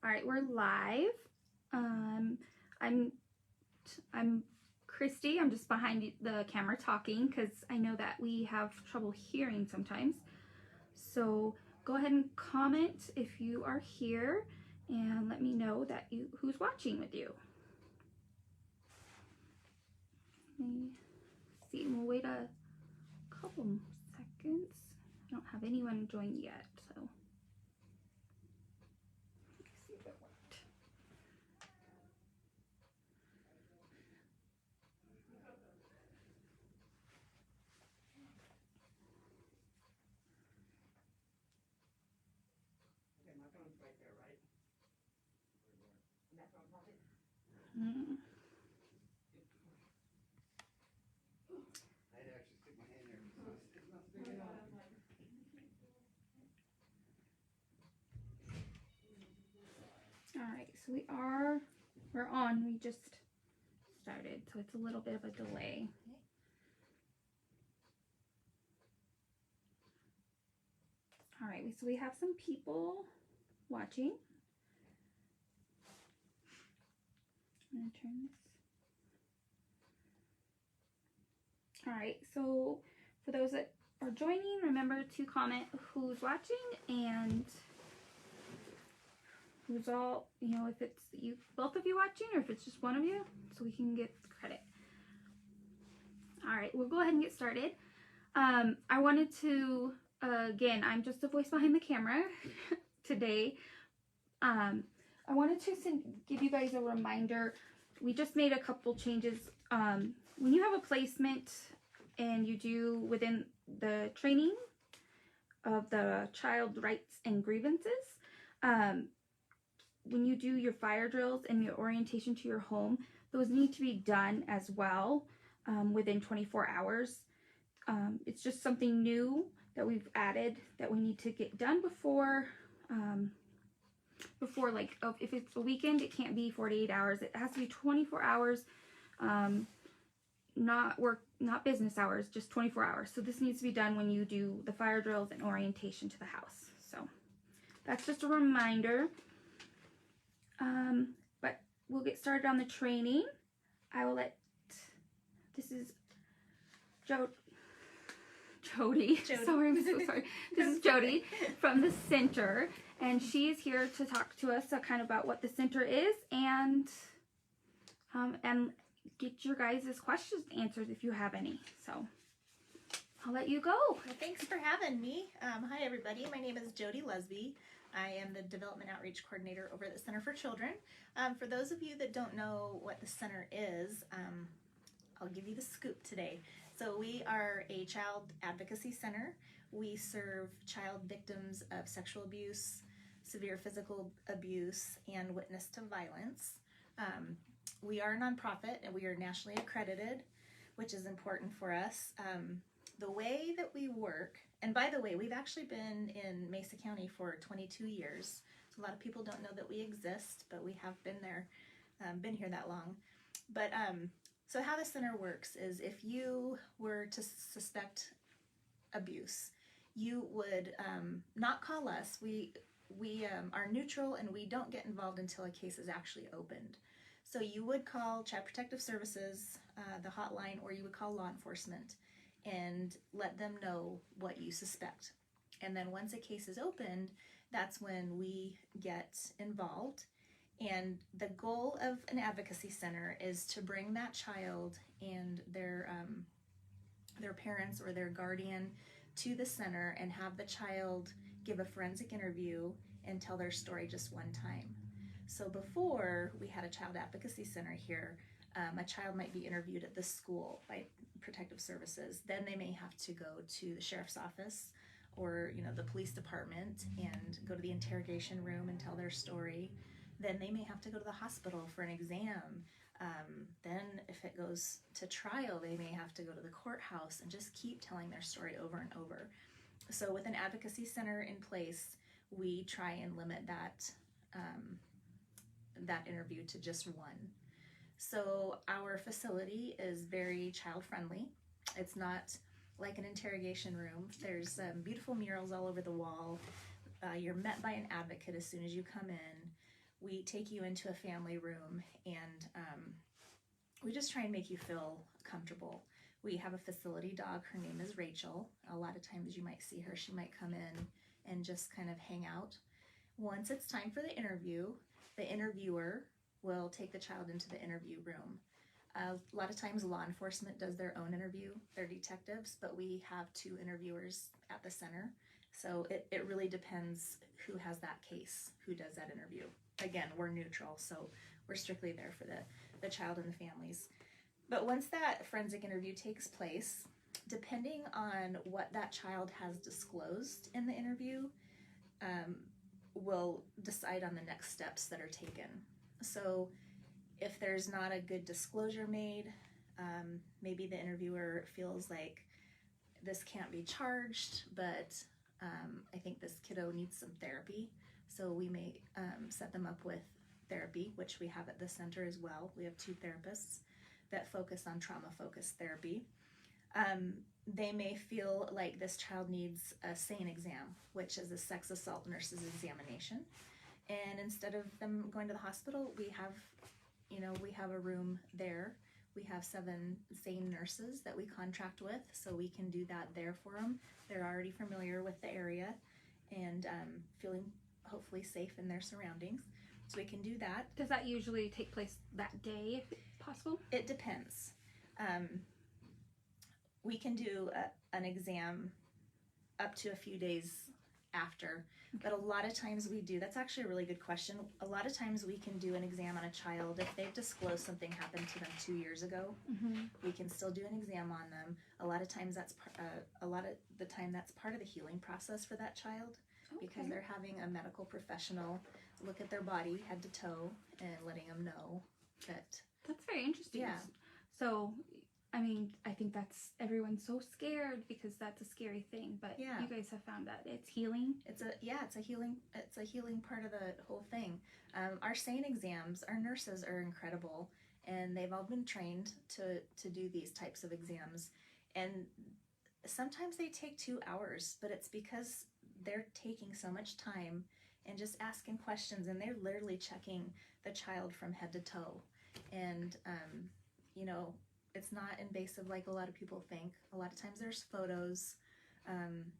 All right, we're live. I'm Christy. I'm just behind the camera talking because I know that we have trouble hearing sometimes. So go ahead and comment if you are here and let me know that who's watching with you. Let me see. We'll wait a couple seconds. I don't have anyone joined yet, so. See if it worked. Okay, my phone's right there, right? And that's on pocket? I'd actually stick my hand there. It's not big enough. All right, so we're on. We just started, so it's a little bit of a delay. All right, so we have some people watching. I'm gonna turn this. All right, so for those that are joining, remember to comment who's watching and who's all, if it's you, both of you watching, or if it's just one of you, so we can get credit. All right, we'll go ahead and get started. I wanted to, again, I'm just a voice behind the camera today. I wanted to give you guys a reminder. We just made a couple changes. When you have a placement and you do within the training of the child rights and grievances, when you do your fire drills and your orientation to your home, those need to be done as well within 24 hours. It's just something new that we've added that we need to get done before like, if it's a weekend, it can't be 48 hours. It has to be 24 hours, not business hours, just 24 hours. So this needs to be done when you do the fire drills and orientation to the house. So that's just a reminder. But we'll get started on the training. I will this is Jody. Sorry, I'm so sorry. This is Jody from the center, and she's here to talk to us kind of about what the center is and get your guys' questions answered if you have any. So I'll let you go. Well, thanks for having me. Hi, everybody. My name is Jody Lesby. I am the Development Outreach Coordinator over at the Center for Children. For those of you that don't know what the center is, I'll give you the scoop today. So we are a child advocacy center. We serve child victims of sexual abuse, severe physical abuse, and witness to violence. We are a nonprofit and we are nationally accredited, which is important for us. The way that we work, and by the way, we've actually been in Mesa County for 22 years. So a lot of people don't know that we exist, but we have been there, been here that long. But so how the center works is if you were to suspect abuse, you would not call us. We are neutral and we don't get involved until a case is actually opened. So you would call Child Protective Services, the hotline, or you would call law enforcement and let them know what you suspect. And then once a case is opened, that's when we get involved. And the goal of an advocacy center is to bring that child and their parents or their guardian to the center and have the child give a forensic interview and tell their story just one time. So before we had a child advocacy center here, a child might be interviewed at the school by Protective Services. Then they may have to go to the sheriff's office or the police department and go to the interrogation room and tell their story. Then they may have to go to the hospital for an exam. Then if it goes to trial, they may have to go to the courthouse and just keep telling their story over and over. So with an advocacy center in place, we try and limit that interview to just one. So our facility is very child friendly. It's not like an interrogation room. There's beautiful murals all over the wall. You're met by an advocate as soon as you come in. we take you into a family room, and we just try and make you feel comfortable. We have a facility dog. Her name is Rachel. A lot of times you might see her. She might come in and just kind of hang out. Once it's time for the interviewer will take the child into the interview room. A lot of times law enforcement does their own interview. They're detectives, but we have 2 interviewers at the center. So it really depends who has that case, who does that interview. Again, we're neutral, so we're strictly there for the child and the families. But once that forensic interview takes place, depending on what that child has disclosed in the interview, will decide on the next steps that are taken. So if there's not a good disclosure made, maybe the interviewer feels like this can't be charged, but I think this kiddo needs some therapy. So we may set them up with therapy, which we have at the center as well. We have 2 therapists that focus on trauma-focused therapy. They may feel like this child needs a SANE exam, which is a sex assault nurse's examination. And instead of them going to the hospital, we have a room there. We have 7 SANE nurses that we contract with, so we can do that there for them. They're already familiar with the area and feeling hopefully safe in their surroundings. So we can do that. Does that usually take place that day, if possible? It depends. We can do an exam up to a few days after, but a lot of times we do. That's actually a really good question. A lot of times we can do an exam on a child if they've disclosed something happened to them 2 years ago. We can still do an exam on them. A lot of times that's part of the healing process for that child, because they're having a medical professional look at their body head to toe and letting them know that. That's very interesting. Yeah. So, I mean, I think everyone's so scared because that's a scary thing, but Yeah. you guys have found that it's healing. It's a healing part of the whole thing. Our SANE exams, our nurses are incredible, and they've all been trained to do these types of exams. And sometimes they take 2 hours, but it's because they're taking so much time and just asking questions, and they're literally checking the child from head to toe. And it's not invasive like a lot of people think. A lot of times there's photos,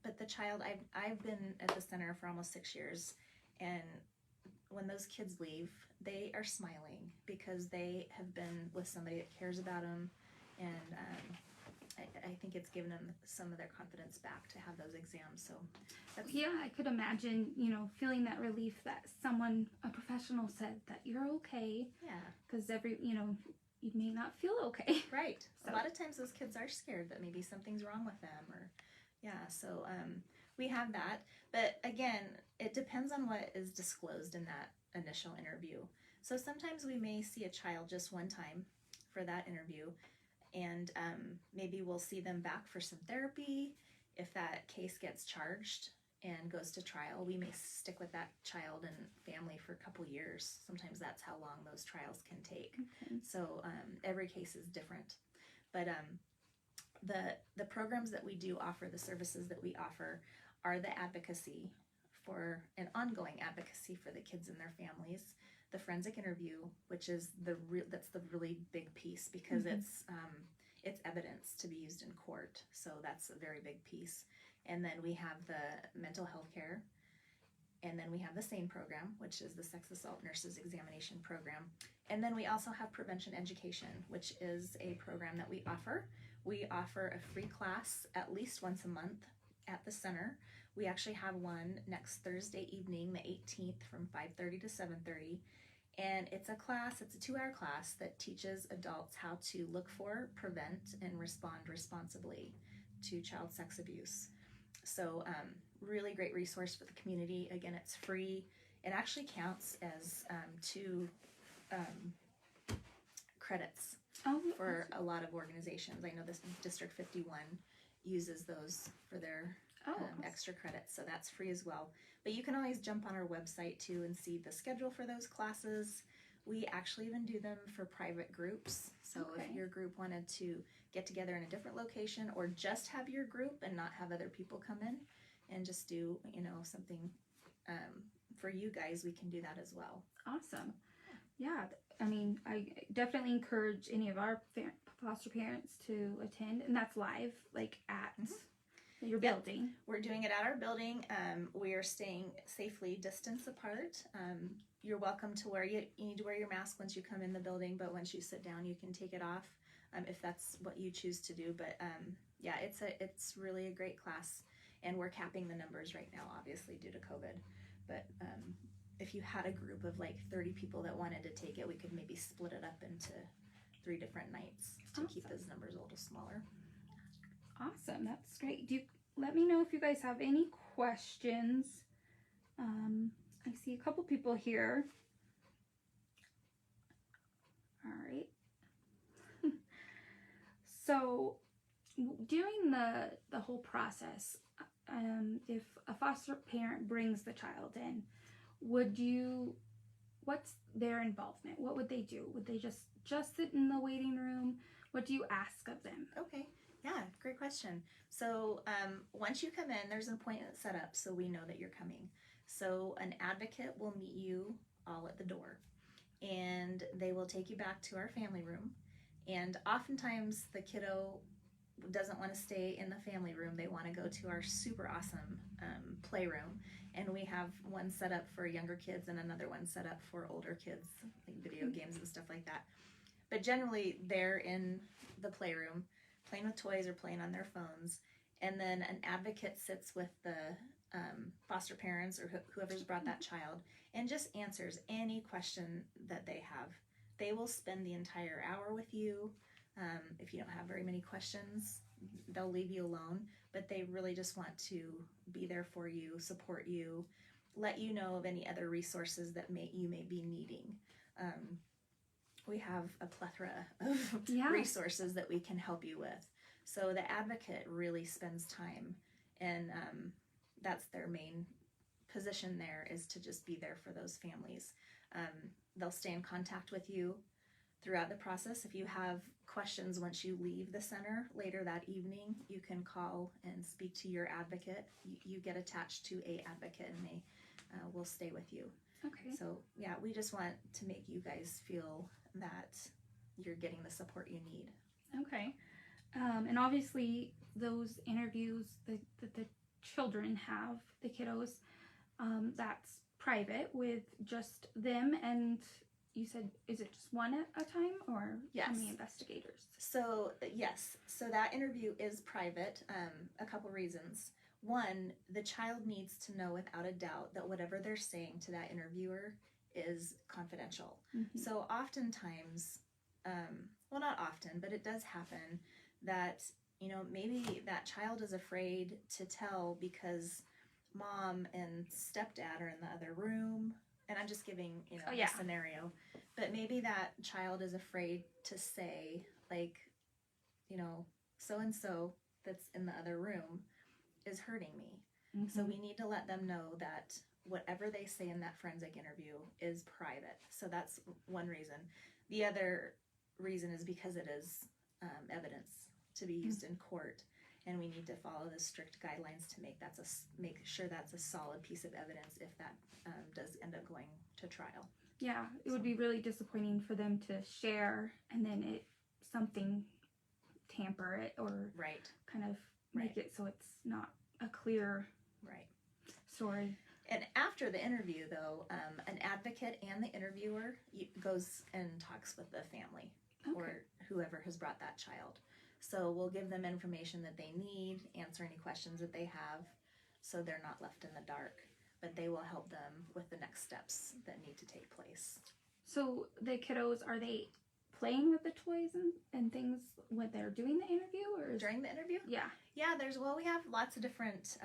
but the child, I've been at the center for almost 6 years, and when those kids leave, they are smiling because they have been with somebody that cares about them, and I think it's given them some of their confidence back to have those exams. So I could imagine, feeling that relief that a professional said that you're okay. Yeah. Because you may not feel okay. Right. So. A lot of times those kids are scared that maybe something's wrong with them, so we have that. But again, it depends on what is disclosed in that initial interview. So sometimes we may see a child just one time for that interview, and maybe we'll see them back for some therapy. If that case gets charged and goes to trial, we may stick with that child and family for a couple years. Sometimes that's how long those trials can take. Okay. So every case is different. But the programs that we do offer, the services that we offer, are the advocacy for an ongoing advocacy for the kids and their families, the forensic interview, which is that's the really big piece, because it's evidence to be used in court. So that's a very big piece. And then we have the mental health care, and then we have the SANE program, which is the sex assault nurses examination program. And then we also have prevention education, which is a program that we offer. We offer a free class at least once a month at the center. We actually have one next Thursday evening, the 18th, from 5:30 to 7:30. And it's a 2-hour class that teaches adults how to look for, prevent, and respond responsibly to child sex abuse. So really great resource for the community. Again, it's free. It actually counts as 2 credits for a lot of organizations. I know this District 51 uses those for their extra credits, so that's free as well. But you can always jump on our website too and see the schedule for those classes. We actually even do them for private groups. So if your group wanted to get together in a different location, or just have your group and not have other people come in, and just do something for you guys, we can do that as well. Awesome. Yeah, I mean, I definitely encourage any of our foster parents to attend, and that's live, like at your building. We're doing it at our building. We are staying safely distance apart. You're welcome to you need to wear your mask once you come in the building, but once you sit down, you can take it off if that's what you choose to do. But yeah, it's really a great class, and we're capping the numbers right now, obviously due to COVID. But if you had a group of like 30 people that wanted to take it, we could maybe split it up into 3 different nights to keep those numbers a little smaller. Awesome, that's great. Let me know if you guys have any questions. I see a couple people here. All right. So during the whole process, if a foster parent brings the child in, what's their involvement? What would they do? Would they just sit in the waiting room? What do you ask of them? Okay. Yeah, great question. So once you come in, there's an appointment set up so we know that you're coming. So an advocate will meet you all at the door, and they will take you back to our family room. And oftentimes the kiddo doesn't want to stay in the family room. They want to go to our super awesome playroom. And we have one set up for younger kids and another one set up for older kids, like video games and stuff like that. But generally they're in the playroom playing with toys or playing on their phones. And then an advocate sits with the foster parents or whoever's brought that child and just answers any question that they have. They will spend the entire hour with you. If you don't have very many questions, they'll leave you alone, but they really just want to be there for you, support you, let you know of any other resources that you may be needing. We have a plethora of resources that we can help you with. So the advocate really spends time, and that's their main position there, is to just be there for those families. They'll stay in contact with you throughout the process. If you have questions once you leave the center later that evening, you can call and speak to your advocate. You get attached to a advocate, and they will stay with you. Okay. So yeah, we just want to make you guys feel that you're getting the support you need. Okay. And obviously those interviews that the children have, the kiddos, that's private with just them, and you said, is it just one at a time, or Yes. how many investigators? So yes, so that interview is private. A couple reasons. One, the child needs to know without a doubt that whatever they're saying to that interviewer is confidential. Mm-hmm. So oftentimes, well, not often, but it does happen that, maybe that child is afraid to tell because mom and stepdad are in the other room. And I'm just giving, a scenario. But maybe that child is afraid to say, like, so-and-so that's in the other room is hurting me. Mm-hmm. So we need to let them know that whatever they say in that forensic interview is private. So that's one reason. The other reason is because it is evidence to be used in court, and we need to follow the strict guidelines to make sure that's a solid piece of evidence if that does end up going to trial. Yeah, it would be really disappointing for them to share and then something tamper it or kind of make it so it's not a clear story. And after the interview, though, an advocate and the interviewer goes and talks with the family or whoever has brought that child. So we'll give them information that they need, answer any questions that they have, so they're not left in the dark. But they will help them with the next steps that need to take place. So the kiddos, are they playing with the toys and things when they're doing the interview, or during the interview? Yeah, we have lots of different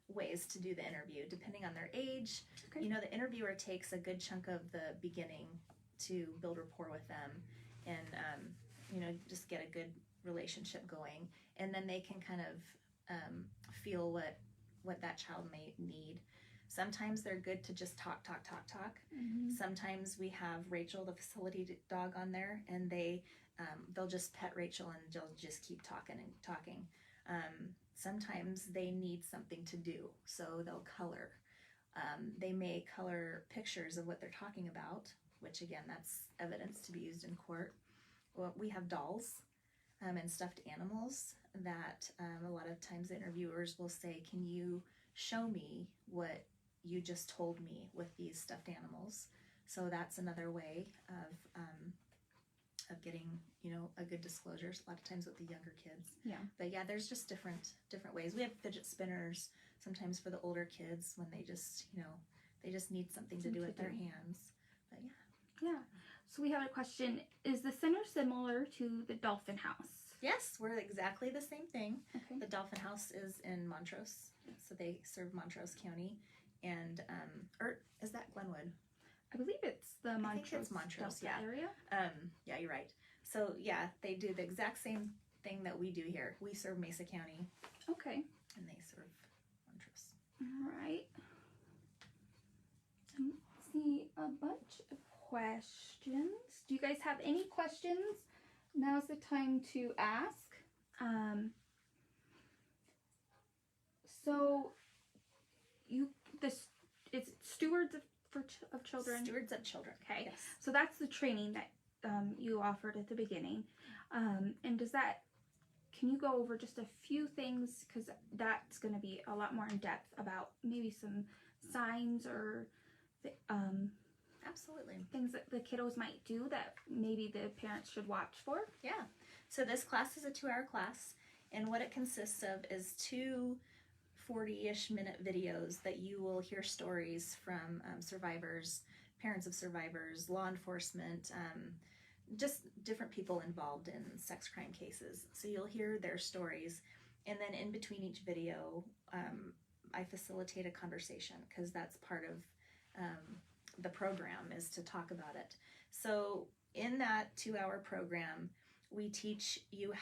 ways to do the interview depending on their age. Okay. The interviewer takes a good chunk of the beginning to build rapport with them and just get a good relationship going, and then they can kind of feel what that child may need. Sometimes they're good to just talk. Mm-hmm. Sometimes we have Rachel, the facility dog, on there, and they'll just pet Rachel and they'll just keep talking. Sometimes they need something to do, so they'll color, They may color pictures of what they're talking about, which again, that's evidence to be used in court. Well, we have dolls and stuffed animals that a lot of times the interviewers will say, can you show me what you just told me with these stuffed animals? So that's another way of getting, a good disclosure. A lot of times with the younger kids. Yeah. But yeah, there's just different ways. We have fidget spinners sometimes for the older kids when they just, they just need something to do with their hands. But yeah. Yeah. So we have a question. Is the center similar to the Dolphin House? Yes, we're exactly the same thing. Okay. The Dolphin House is in Montrose. So they serve Montrose County. And, or is that Glenwood? I believe it's the Montrose, I think it's Montrose, Delta area. Yeah, you're right. So yeah, they do the exact same thing that we do here. We serve Mesa County. Okay. And they serve Montrose. All right. See a bunch of questions. Do you guys have any questions? Now's the time to ask. So it's Stewards of Children. Stewards of Children. Okay. Yes. So that's the training that you offered at the beginning. And can you go over just a few things, because that's going to be a lot more in depth about maybe some signs or Absolutely. things that the kiddos might do that maybe the parents should watch for? Yeah. So this class is a 2-hour class, and what it consists of is 2 40-ish minute videos that you will hear stories from survivors, parents of survivors, law enforcement, just different people involved in sex crime cases. So you'll hear their stories, and then in between each video, I facilitate a conversation, because that's part of the program, is to talk about it. So in that 2-hour program, we teach you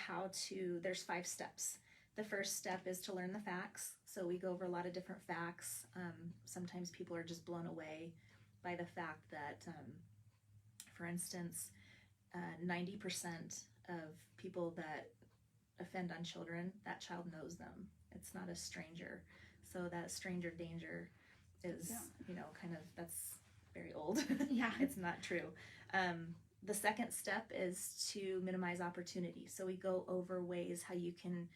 there's 5 steps. The first step is to learn the facts. So we go over a lot of different facts. Sometimes people are just blown away by the fact that, for instance, 90% of people that offend on children, that child knows them. It's not a stranger. So that stranger danger is, that's very old. Yeah. It's not true. The second step is to minimize opportunity. So we go over ways how you can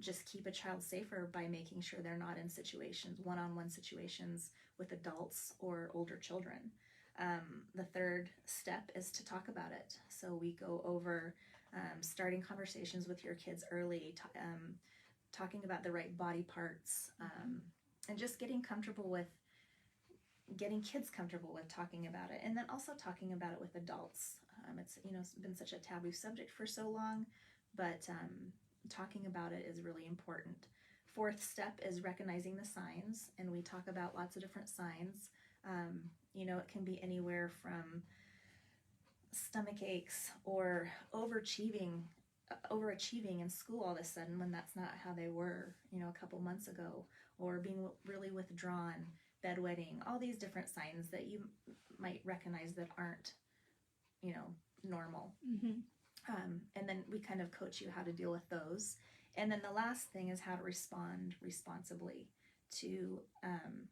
just keep a child safer by making sure they're not in situations, one-on-one situations with adults or older children. The third step is to talk about it. So we go over starting conversations with your kids early, talking about the right body parts, and just getting kids comfortable with talking about it, and then also talking about it with adults. It's been such a taboo subject for so long, but talking about it is really important. Fourth step is recognizing the signs, and we talk about lots of different signs. It can be anywhere from stomach aches or overachieving in school all of a sudden when that's not how they were, a couple months ago, or being really withdrawn, bedwetting, all these different signs that you might recognize that aren't, normal. Mm-hmm. And then we kind of coach you how to deal with those. And then the last thing is how to respond responsibly to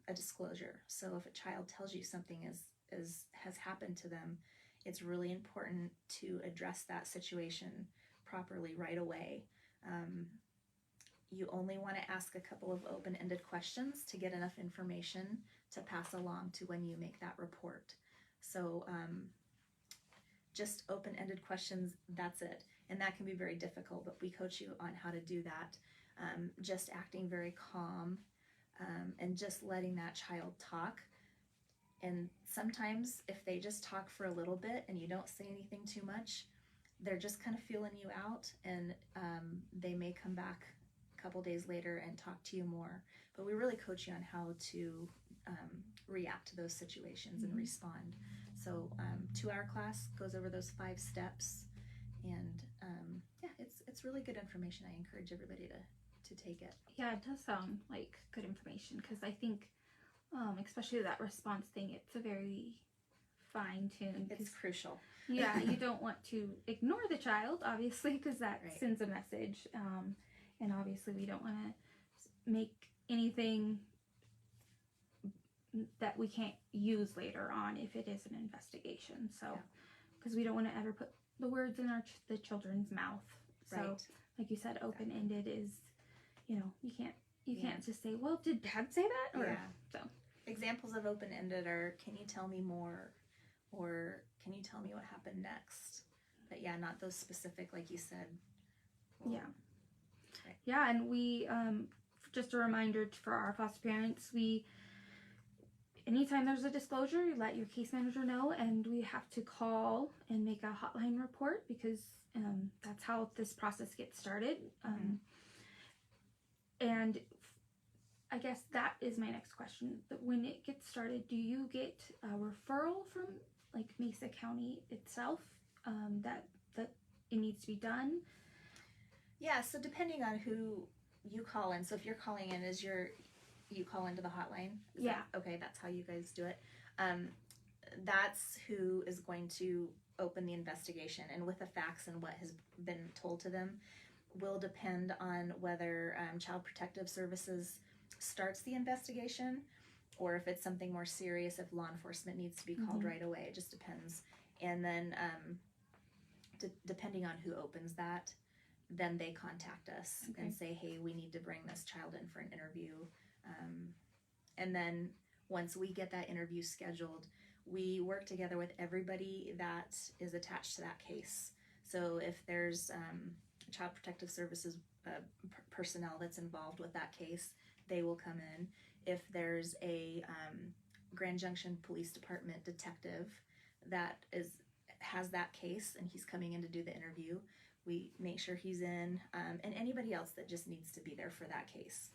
a disclosure. So if a child tells you something has happened to them, it's really important to address that situation properly right away. You only want to ask a couple of open-ended questions to get enough information to pass along to when you make that report. So just open-ended questions, that's it. And that can be very difficult, but we coach you on how to do that. Just acting very calm and just letting that child talk. And sometimes if they just talk for a little bit and you don't say anything too much, they're just kind of feeling you out, and they may come back a couple days later and talk to you more. But we really coach you on how to react to those situations and respond. So 2-hour class goes over those 5 steps, and it's really good information. I encourage everybody to take it. Yeah, it does sound like good information, because I think especially that response thing, it's a very fine-tuned. It's crucial. Yeah, you don't want to ignore the child, obviously, because that sends a message. And obviously we don't want to make anything that we can't use later on if it is an investigation. So, Yeah. because we don't want to ever put the words in the children's mouth. So, Right. like you said, Exactly. open-ended is, you can't Yeah. can't just say, well, did Dad say that? Or, Yeah. so. Examples of open-ended are, can you tell me more? Or can you tell me what happened next? But yeah, not those specific, like you said. Well, Yeah. Right. Yeah, and we, just a reminder for our foster parents, anytime there's a disclosure, you let your case manager know, and we have to call and make a hotline report because that's how this process gets started. And I guess that is my next question. When it gets started, do you get a referral from like Mesa County itself that it needs to be done? Yeah, so depending on who you call in. So if you're calling in, you call into the hotline? Yeah. Okay, that's how you guys do it. That's who is going to open the investigation, and with the facts and what has been told to them will depend on whether Child Protective Services starts the investigation, or if it's something more serious, if law enforcement needs to be called right away. It just depends. And then depending on who opens that, then they contact us and say, hey, we need to bring this child in for an interview. And then once we get that interview scheduled, we work together with everybody that is attached to that case. So if there's Child Protective Services personnel that's involved with that case, they will come in. If there's a Grand Junction Police Department detective that has that case and he's coming in to do the interview, we make sure he's in, and anybody else that just needs to be there for that case.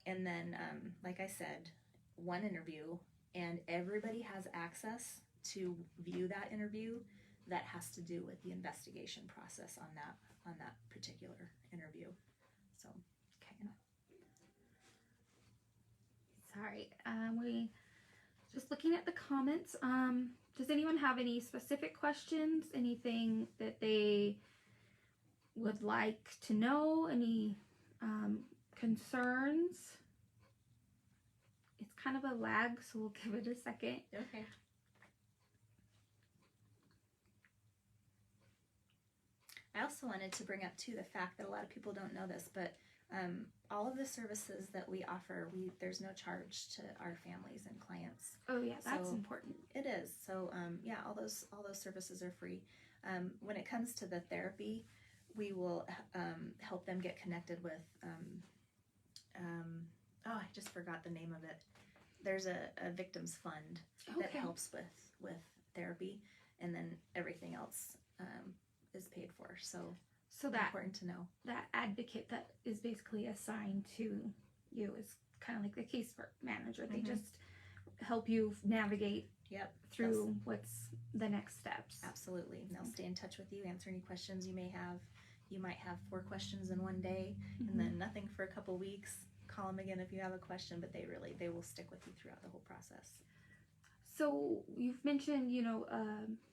And then, like I said, one interview, and everybody has access to view that interview that has to do with the investigation process on that particular interview. So, okay. Sorry, we just looking at the comments. Does anyone have any specific questions? Anything that they would like to know? Any concerns? It's kind of a lag, so we'll give it a second. Okay. I also wanted to bring up too the fact that a lot of people don't know this, but all of the services that we offer, there's no charge to our families and clients. Oh yeah, that's So, important. It is. So yeah, all those services are free. When it comes to the therapy, we will help them get connected with I just forgot the name of it. There's a victims fund that helps with therapy, and then everything else is paid for. So that important to know. That advocate that is basically assigned to you is kind of like the case manager. They just help you navigate through what's the next steps. Absolutely. And they'll stay in touch with you, answer any questions you may have. You might have 4 questions in one day, and then nothing for a couple weeks. Call them again if you have a question, but they will stick with you throughout the whole process. So you've mentioned,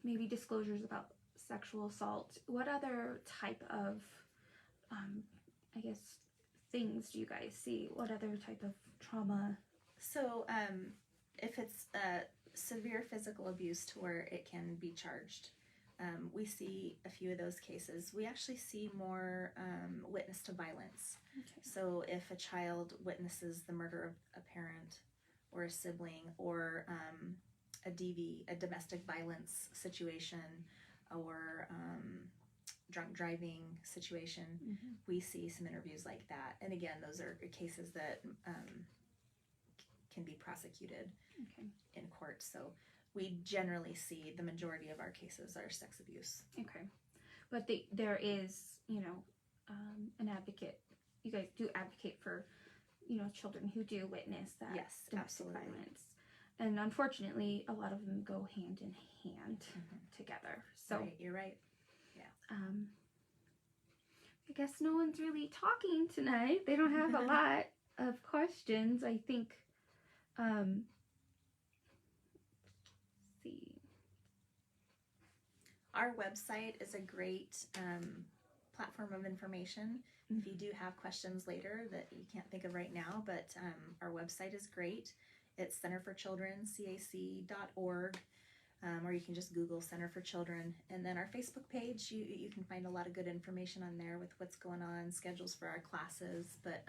maybe disclosures about sexual assault. What other type of, I guess, things do you guys see? What other type of trauma? So if it's severe physical abuse to where it can be charged, we see a few of those cases. We actually see more witness to violence. Okay. So if a child witnesses the murder of a parent or a sibling, or a domestic violence situation, or drunk driving situation, we see some interviews like that. And again, those are cases that can be prosecuted in court. So we generally see the majority of our cases are sex abuse. Okay. But there is, an advocate. You guys do advocate for, children who do witness that domestic violence. And unfortunately, a lot of them go hand in hand together. So right, you're right. Yeah. I guess no one's really talking tonight. They don't have a lot of questions. I think. Let's see. Our website is a great platform of information. If you do have questions later that you can't think of right now, but our website is great. It's Center for Children, cac.org. Or you can just Google Center for Children. And then our Facebook page, you can find a lot of good information on there with what's going on, schedules for our classes. But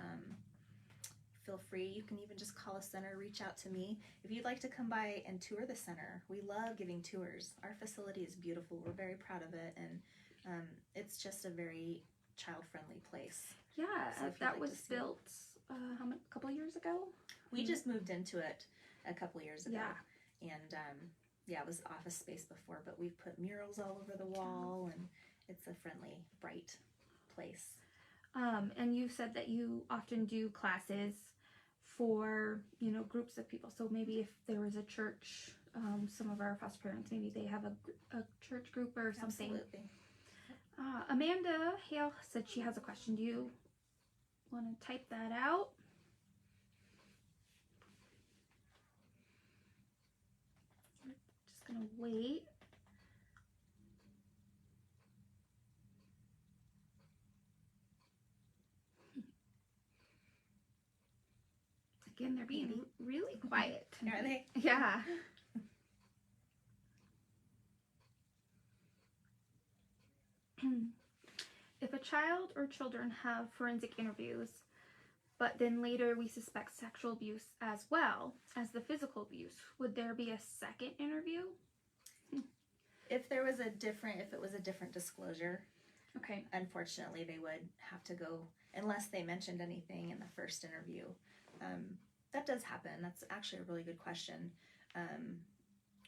feel free. You can even just call a center, reach out to me. If you'd like to come by and tour the center, we love giving tours. Our facility is beautiful. We're very proud of it. And it's just a very child-friendly place. Yeah, So if you'd that like was to see built a couple years ago? We just moved into it a couple years ago. Yeah. And it was office space before, but we've put murals all over the wall, and it's a friendly, bright place. And you said that you often do classes for, groups of people. So maybe if there was a church, some of our foster parents, maybe they have a church group or something. Absolutely. Amanda Hale said she has a question. Do you want to type that out? Just gonna wait. Again, they're being really quiet tonight. Are they? Yeah. If a child or children have forensic interviews, but then later we suspect sexual abuse as well as the physical abuse, would there be a second interview? If it was a different disclosure, Okay. unfortunately they would have to go, unless they mentioned anything in the first interview. That does happen. That's actually a really good question.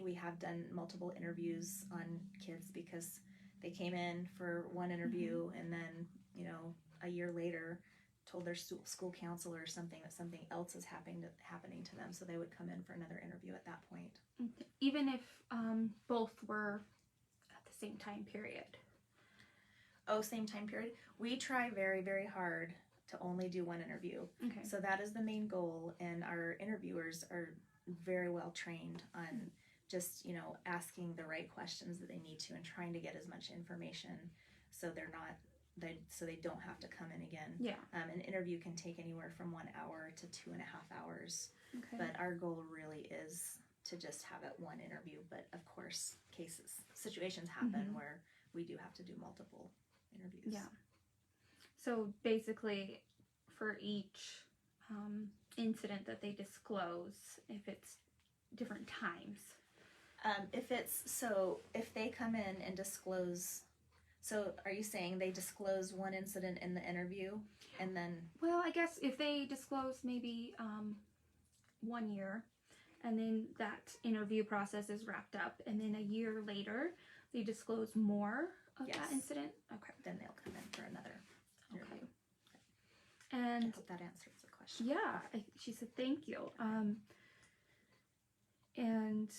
We have done multiple interviews on kids because they came in for one interview and then, a year later told their school counselor or something that something else is happening to them, so they would come in for another interview at that point. Even if both were at the same time period? Oh, same time period? We try very, very hard to only do one interview. Okay. So that is the main goal, and our interviewers are very well trained on just, asking the right questions that they need to and trying to get as much information so they don't have to come in again. Yeah. An interview can take anywhere from 1 hour to 2.5 hours. Okay. But our goal really is to just have it one interview. But of course, situations happen where we do have to do multiple interviews. Yeah. So basically, for each incident that they disclose, if it's different times. If they come in and disclose, so are you saying they disclose one incident in the interview and then? Well, I guess if they disclose maybe 1 year, and then that interview process is wrapped up, and then a year later they disclose more of Yes. that incident. Okay. Then they'll come in for another interview. Okay. And I hope that answers the question. yeah, she said thank you. And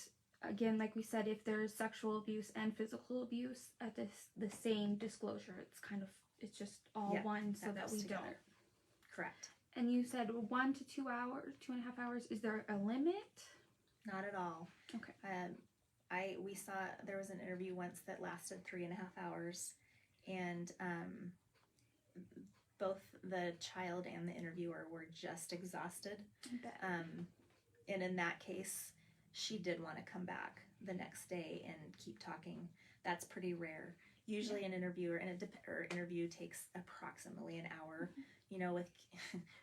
again, like we said, if there's sexual abuse and physical abuse at the same disclosure, it's just all one, so that goes we together. don't. Correct. And you said 1 to 2 hours, 2.5 hours. Is there a limit? Not at all. Okay. We saw there was an interview once that lasted 3.5 hours, and both the child and the interviewer were just exhausted. And in that case, she did want to come back the next day and keep talking. That's pretty rare. Usually an interviewer interview takes approximately an hour,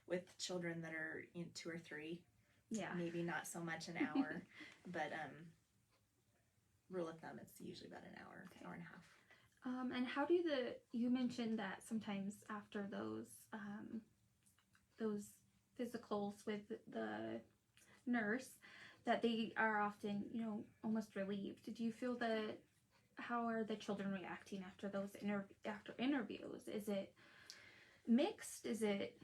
with children that are 2 or 3, maybe not so much an hour, but rule of thumb, it's usually about an hour, hour and a half. And how do you mentioned that sometimes after those physicals with the nurse, that they are often, almost relieved. Do you feel how are the children reacting after those after interviews? Is it mixed? Is it?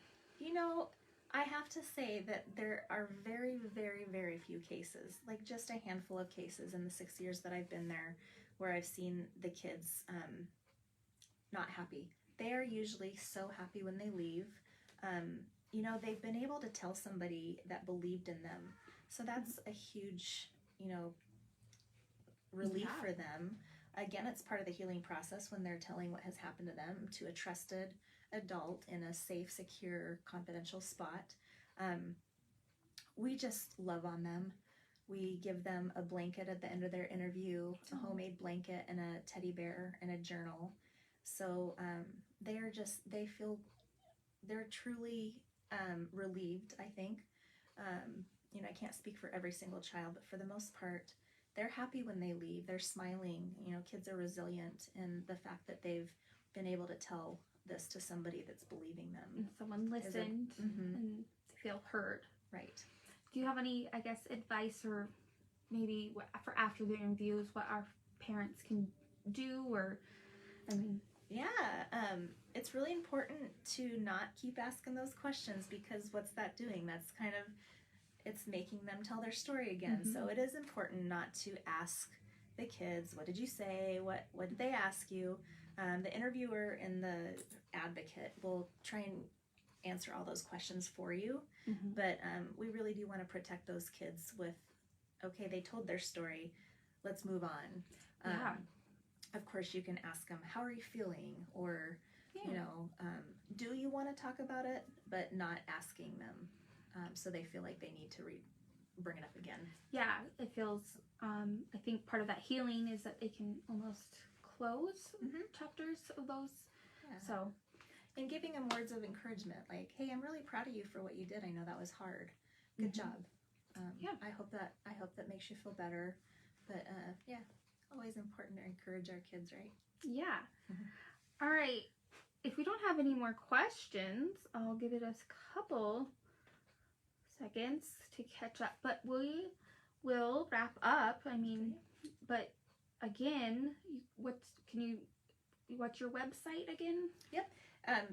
I have to say that there are very, very, very few cases, like just a handful of cases in the 6 years that I've been there, where I've seen the kids not happy. They are usually so happy when they leave. They've been able to tell somebody that believed in them. So that's a huge, relief for them. Again, it's part of the healing process when they're telling what has happened to them to a trusted adult in a safe, secure, confidential spot. we just love on them. We give them a blanket at the end of their interview, a homemade blanket and a teddy bear and a journal. So they're truly relieved, I think. I can't speak for every single child, but for the most part, they're happy when they leave. They're smiling. Kids are resilient, and the fact that they've been able to tell this to somebody that's believing them. And someone listened and feel heard. Right. Do you have any, I guess, advice or maybe for after the interviews, what our parents can do it's really important to not keep asking those questions, because what's that doing? That's it's making them tell their story again. So it is important not to ask the kids, what did you say? What did they ask you? The interviewer and the advocate will try and answer all those questions for you. But we really do want to protect those kids with, okay, they told their story, let's move on. Of course, you can ask them, how are you feeling? Or, do you want to talk about it? But not asking them so they feel like they need to bring it up again. Yeah, it feels, I think part of that healing is that they can almost close chapters of those. Yeah. So, and giving them words of encouragement, like, hey, I'm really proud of you for what you did. I know that was hard. Good job. I hope that makes you feel better. But always important to encourage our kids, right? Yeah. All right. If we don't have any more questions, I'll give it a couple seconds to catch up. But we will wrap up. But again, what's your website again? Yep.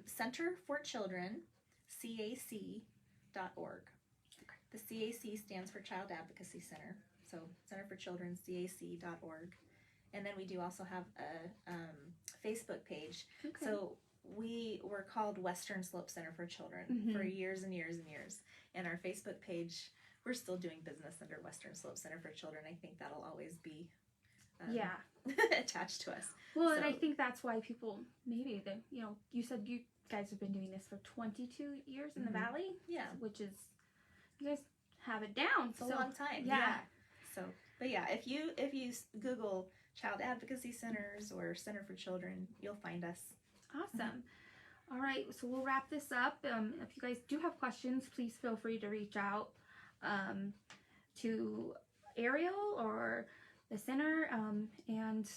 Center for Children, CAC.org. Okay. The CAC stands for Child Advocacy Center. So Center for Children, CAC.org. And then we do also have a Facebook page. Okay. So we were called Western Slope Center for Children for years and years and years. And our Facebook page, we're still doing business under Western Slope Center for Children. I think that'll always be attached to us. Well, and I think that's why people, maybe, you said you guys have been doing this for 22 years in the Valley? Yeah. Which is, you guys have it down. It's a long time. Yeah. So, but yeah, if you Google Child Advocacy Centers or Center for Children, you'll find us. Awesome. All right, so we'll wrap this up. If you guys do have questions, please feel free to reach out to Ariel or the center. And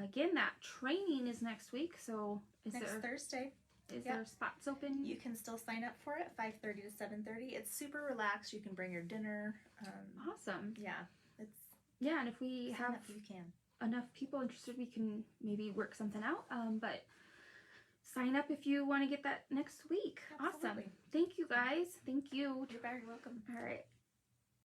again, that training is next week. So next Thursday. Is there spots open? You can still sign up for it, 5:30 to 7:30. It's super relaxed. You can bring your dinner. Awesome. Yeah. And if we have you can. enough people interested, we can maybe work something out. But sign up if you want to get that next week. Absolutely. Awesome. Thank you guys. Thank you. You're very welcome. All right.